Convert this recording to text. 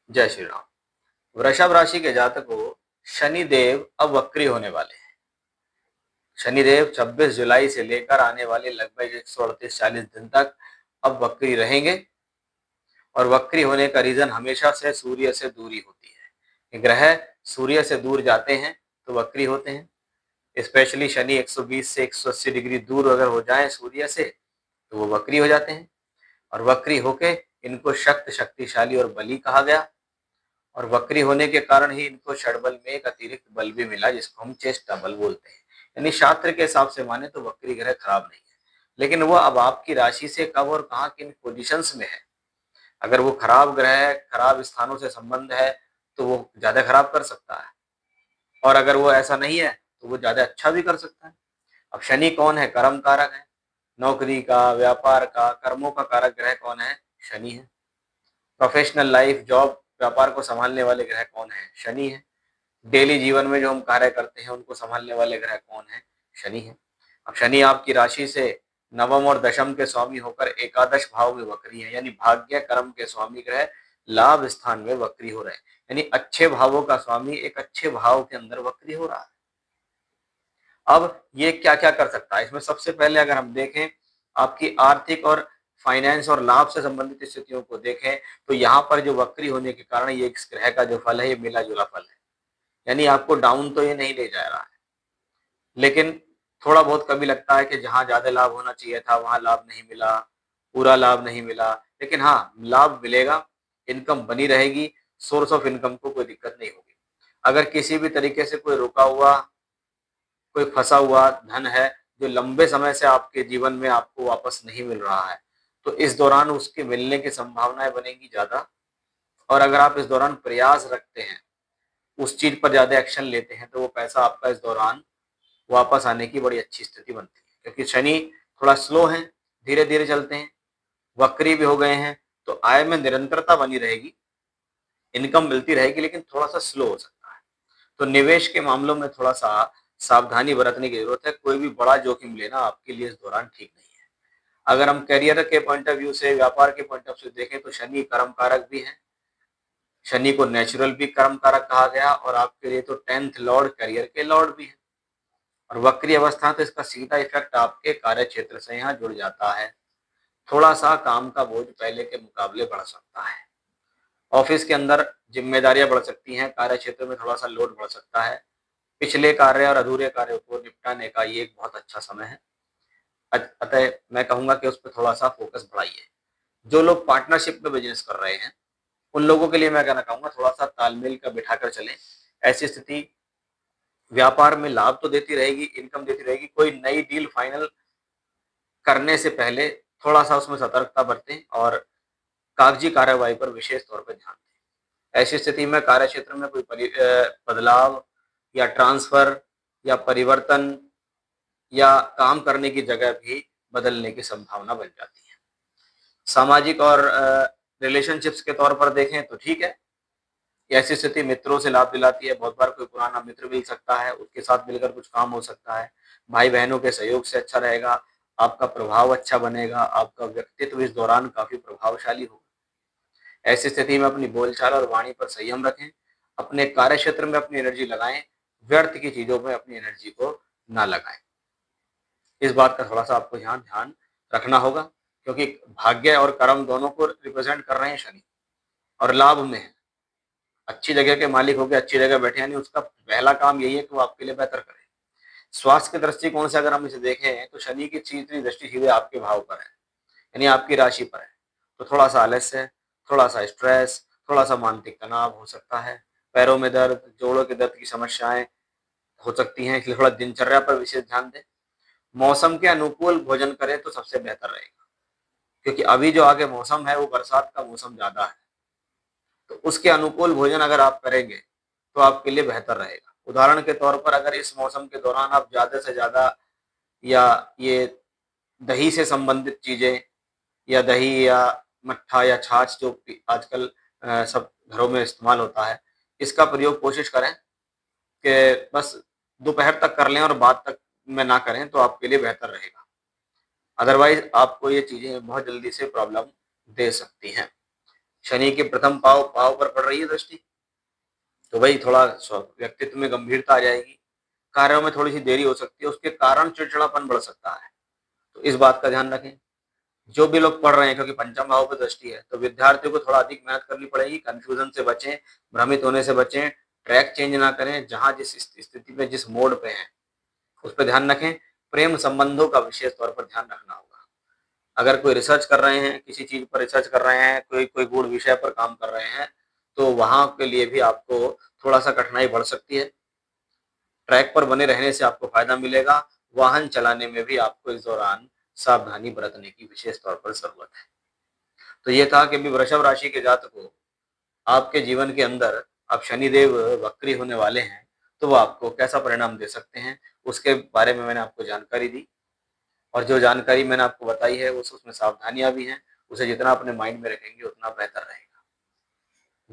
जय श्री राम। वृषभ राशि के जातकों, शनि देव अब वक्री होने वाले हैं। शनिदेव 26 जुलाई से लेकर आने वाले लगभग 138-40 दिन तक अब वक्री रहेंगे। और वक्री होने का रीजन हमेशा से सूर्य से दूरी होती है। ग्रह सूर्य से दूर जाते हैं तो वक्री होते हैं। स्पेशली शनि 120 से 180 डिग्री दूर अगर हो जाए सूर्य से तो वो वक्री हो जाते हैं। और वक्री होके इनको शक्तिशाली और बली कहा गया। और वक्री होने के कारण ही इनको षडबल में एक अतिरिक्त बल भी मिला, जिसको हम चेष्टा बल बोलते हैं। यानी शास्त्र के हिसाब से माने तो वक्री ग्रह खराब नहीं है, लेकिन वो अब आपकी राशि से कब और कहाँ किन पोजीशंस में है। अगर वो खराब ग्रह है, खराब स्थानों से संबंध है, तो वो ज्यादा खराब कर सकता है। और अगर वो ऐसा नहीं है तो वो ज्यादा अच्छा भी कर सकता है। अब शनि कौन है? कर्म कारक है। नौकरी का, व्यापार का, कर्मों का कारक ग्रह कौन है? शनि है। प्रोफेशनल लाइफ, जॉब, व्यापार को संभालने वाले ग्रह कौन है? शनि है। डेली जीवन में जो हम कार्य करते हैं उनको संभालने वाले ग्रह कौन है? शनि है। अब शनि आपकी राशि से नवम और दशम के स्वामी होकर एकादश भाव में वक्री है, यानी भाग्य कर्म के स्वामी ग्रह लाभ स्थान में वक्री हो रहे हैं। यानी अच्छे भावों का स्वामी एक अच्छे भाव के अंदर वक्री हो रहा है। अब ये क्या क्या कर सकता है? इसमें सबसे पहले अगर हम देखें आपकी आर्थिक और फाइनेंस और लाभ से संबंधित स्थितियों को देखें, तो यहाँ पर जो वक्री होने के कारण ये इस ग्रह का जो फल है ये मिला जुला फल है। यानी आपको डाउन तो ये नहीं ले जा रहा है, लेकिन थोड़ा बहुत कभी लगता है कि जहां ज्यादा लाभ होना चाहिए था वहां लाभ नहीं मिला, पूरा लाभ नहीं मिला। लेकिन हाँ, लाभ मिलेगा, इनकम बनी रहेगी, सोर्स ऑफ इनकम को कोई दिक्कत नहीं होगी। अगर किसी भी तरीके से कोई रुका हुआ, कोई फंसा हुआ धन है जो लंबे समय से आपके जीवन में आपको वापस नहीं मिल रहा है, तो इस दौरान उसके मिलने की संभावनाएं बनेगी ज्यादा। और अगर आप इस दौरान प्रयास रखते हैं, उस चीज पर ज्यादा एक्शन लेते हैं, तो वो पैसा आपका इस दौरान वापस आने की बड़ी अच्छी स्थिति बनती है। क्योंकि शनि थोड़ा स्लो है, धीरे धीरे चलते हैं, वक्री भी हो गए हैं, तो आय में निरंतरता बनी रहेगी, इनकम मिलती रहेगी, लेकिन थोड़ा सा स्लो हो सकता है। तो निवेश के मामलों में थोड़ा सा सावधानी बरतने की जरूरत है। कोई भी बड़ा जोखिम लेना आपके लिए इस दौरान ठीक नहीं है। अगर हम करियर के पॉइंट ऑफ व्यू से, व्यापार के पॉइंट ऑफ व्यू से देखें, तो शनि कर्म कारक भी है। शनि को नेचुरल भी कर्म कारक कहा गया, और आपके लिए तो 10th लॉर्ड करियर के लॉर्ड भी है। और वक्री अवस्था तो इसका सीधा इफेक्ट आपके कार्य क्षेत्र से यहाँ जुड़ जाता है। थोड़ा सा काम का बोझ पहले के मुकाबले बढ़ सकता है। ऑफिस के अंदर जिम्मेदारियां बढ़ सकती हैं, कार्य क्षेत्र में थोड़ा सा लोड बढ़ सकता है। पिछले कार्य और अधूरे कार्यों को निपटाने का ये एक बहुत अच्छा समय है। अतः मैं कहूंगा कि उस पर थोड़ा सा फोकस बढ़ाइए। जो लोग पार्टनरशिप में बिजनेस कर रहे हैं उन लोगों के लिए मैं कहना चाहूंगा थोड़ा सा तालमेल का बिठाकर चलें। ऐसी स्थिति व्यापार में लाभ तो देती रहेगी, इनकम देती रहेगी। कोई नई डील फाइनल करने से पहले थोड़ा सा उसमें सतर्कता बरतें और कागजी कार्रवाई पर विशेष तौर पर ध्यान दें। ऐसी स्थिति में कार्य क्षेत्र में कोई बदलाव या ट्रांसफर या परिवर्तन या काम करने की जगह भी बदलने की संभावना बन जाती है। सामाजिक और रिलेशनशिप्स के तौर पर देखें तो ठीक है। ऐसी स्थिति मित्रों से लाभ दिलाती है। बहुत बार कोई पुराना मित्र मिल सकता है, उसके साथ मिलकर कुछ काम हो सकता है। भाई बहनों के सहयोग से अच्छा रहेगा, आपका प्रभाव अच्छा बनेगा, आपका व्यक्तित्व इस दौरान काफी प्रभावशाली होगा। ऐसी स्थिति में अपनी बोलचाल और वाणी पर संयम रखें। अपने कार्य क्षेत्र में अपनी एनर्जी लगाएं, व्यर्थ की चीजों में अपनी एनर्जी को ना लगाएं। इस बात का थोड़ा सा आपको ध्यान ध्यान रखना होगा, क्योंकि भाग्य और कर्म दोनों को रिप्रेजेंट कर रहे हैं शनि, और लाभ में है। अच्छी जगह के मालिक होकर अच्छी जगह बैठे, यानी उसका पहला काम यही है कि वो आपके लिए बेहतर करे। स्वास्थ्य के दृष्टिकोण से अगर हम इसे देखें तो शनि की सीधी दृष्टि सीधे आपके भाव पर है, यानी आपकी राशि पर है। तो थोड़ा सा आलस्य, थोड़ा सा स्ट्रेस, थोड़ा सा मानसिक तनाव हो सकता है। पैरों में दर्द, जोड़ों के दर्द की समस्याएं हो सकती हैं, इसलिए थोड़ा दिनचर्या पर विशेष ध्यान दें। मौसम के अनुकूल भोजन करें तो सबसे बेहतर रहेगा, क्योंकि अभी जो आगे मौसम है वो बरसात का मौसम ज्यादा है। तो उसके अनुकूल भोजन अगर आप करेंगे तो आपके लिए बेहतर रहेगा। उदाहरण के तौर पर अगर इस मौसम के दौरान आप ज्यादा से ज्यादा या ये दही से संबंधित चीजें, या दही या मट्ठा या छाछ जो आजकल सब घरों में इस्तेमाल होता है, इसका प्रयोग कोशिश करें कि बस दोपहर तक कर लें और बाद तक में ना करें, तो आपके लिए बेहतर रहेगा। अदरवाइज आपको ये चीजें बहुत जल्दी से प्रॉब्लम दे सकती हैं। शनि के प्रथम भाव भाव पर पड़ रही है दृष्टि, तो भाई थोड़ा व्यक्तित्व में गंभीरता आ जाएगी, कार्यों में थोड़ी सी देरी हो सकती है, उसके कारण चिड़चिड़ापन बढ़ सकता है। तो इस बात का ध्यान रखें। जो भी लोग पढ़ रहे हैं, क्योंकि पंचम भाव पर दृष्टि है, तो विद्यार्थियों को थोड़ा अधिक मेहनत करनी पड़ेगी, कंफ्यूजन से बचें, भ्रमित होने से बचें, ट्रैक चेंज ना करें, जहां जिस स्थिति में जिस मोड पे हैं उस पर ध्यान रखें। प्रेम संबंधों का विशेष तौर पर ध्यान रखना होगा। अगर कोई रिसर्च कर रहे हैं, किसी चीज पर रिसर्च कर रहे हैं, कोई कोई गूढ़ विषय पर काम कर रहे हैं, तो वहां के लिए भी आपको थोड़ा सा कठिनाई बढ़ सकती है। ट्रैक पर बने रहने से आपको फायदा मिलेगा। वाहन चलाने में भी आपको इस दौरान सावधानी बरतने की विशेष तौर पर जरूरत है। तो ये था कि भी वृषभ राशि के जातकों, आपके जीवन के अंदर अब शनिदेव वक्री होने वाले हैं, तो वो आपको कैसा परिणाम दे सकते हैं, उसके बारे में मैंने आपको जानकारी दी। और जो जानकारी मैंने आपको बताई है उसमें सावधानियां भी हैं, उसे जितना अपने माइंड में रखेंगे उतना बेहतर रहेगा।